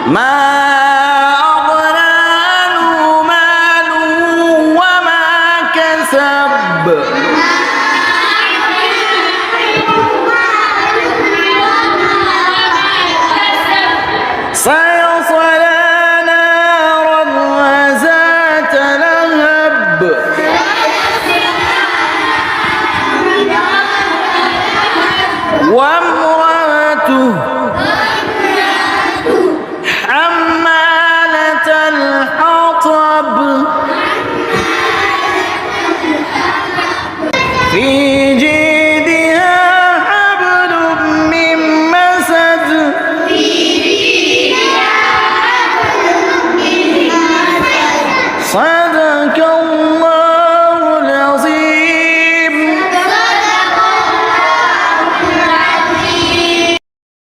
ما أغنى عنه ماله وما كسب سيصلى نارا ذات لهب وامرأته حمالة الحطب في جيدها حبل من مسد صدق الله.